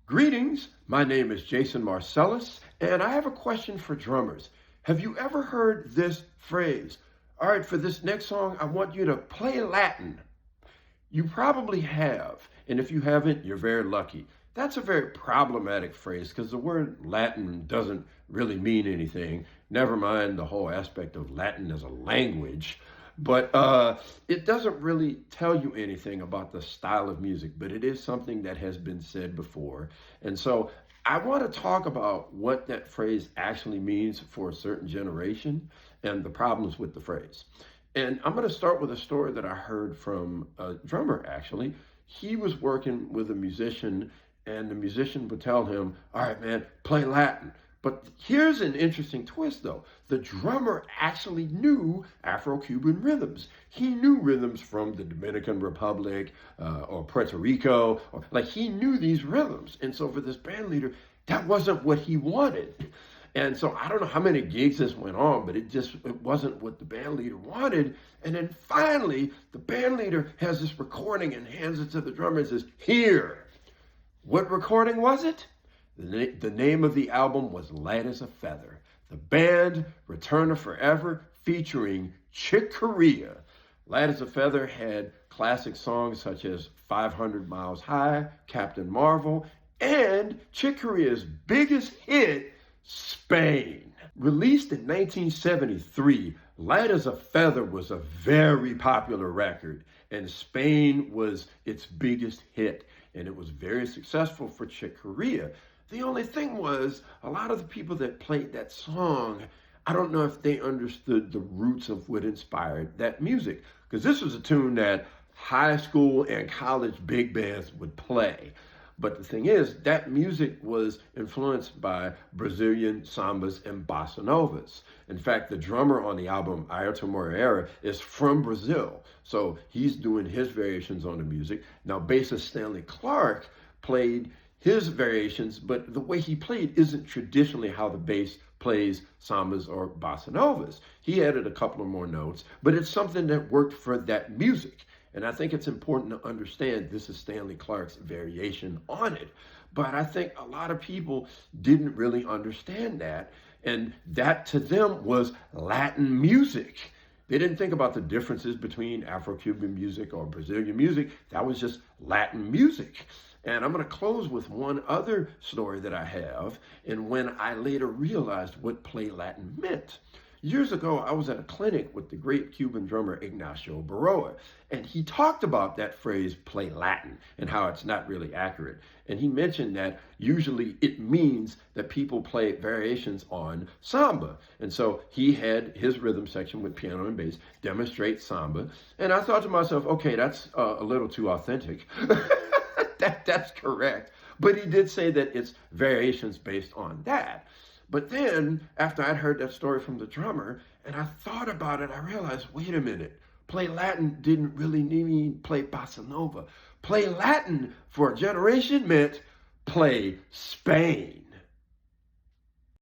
Greetings, my name is Jason Marcellus, and I have a question for drummers. Have you ever heard this phrase? All right, for this next song, I want you to play Latin. You probably have, and if you haven't, you're very lucky. That's a very problematic phrase because the word Latin doesn't really mean anything. Never mind the whole aspect of Latin as a language. But it doesn't really tell you anything about the style of music, but it is something that has been said before. And so I want to talk about what that phrase actually means for a certain generation and the problems with the phrase. And I'm going to start with a story that I heard from a drummer, actually. He was working with a musician, and the musician would tell him, all right, man, play Latin. But here's an interesting twist, though. The drummer actually knew Afro-Cuban rhythms. He knew rhythms from the Dominican Republic or Puerto Rico. Like, he knew these rhythms. And so for this band leader, that wasn't what he wanted. And so I don't know how many gigs this went on, but it wasn't what the band leader wanted. And then finally, the band leader has this recording and hands it to the drummer and says, here. What recording was it? The name of the album was Light as a Feather. The band, Return of Forever, featuring Chick Corea. Light as a Feather had classic songs such as 500 Miles High, Captain Marvel, and Chick Corea's biggest hit, Spain. Released in 1973, Light as a Feather was a very popular record, and Spain was its biggest hit, and it was very successful for Chick Corea. The only thing was, a lot of the people that played that song, I don't know if they understood the roots of what inspired that music, because this was a tune that high school and college big bands would play. But the thing is, that music was influenced by Brazilian sambas and bossa novas. In fact, the drummer on the album, Ayrton Moreira, is from Brazil. So he's doing his variations on the music. Now, bassist Stanley Clarke played his variations, but the way he played isn't traditionally how the bass plays sambas or bossa novas. He added a couple of more notes, but it's something that worked for that music. And I think it's important to understand this is Stanley Clarke's variation on it. But I think a lot of people didn't really understand that. And that to them was Latin music. They didn't think about the differences between Afro-Cuban music or Brazilian music. That was just Latin music. And I'm going to close with one other story that I have, and when I later realized what play Latin meant. Years ago, I was at a clinic with the great Cuban drummer Ignacio Baroa, and he talked about that phrase, play Latin, and how it's not really accurate. And he mentioned that usually it means that people play variations on samba. And so he had his rhythm section with piano and bass demonstrate samba. And I thought to myself, okay, that's a little too authentic. That's correct. But he did say that it's variations based on that. But then, after I'd heard that story from the drummer, and I thought about it, I realized, wait a minute, play Latin didn't really mean play bossa nova. Play Latin for a generation meant play Spain.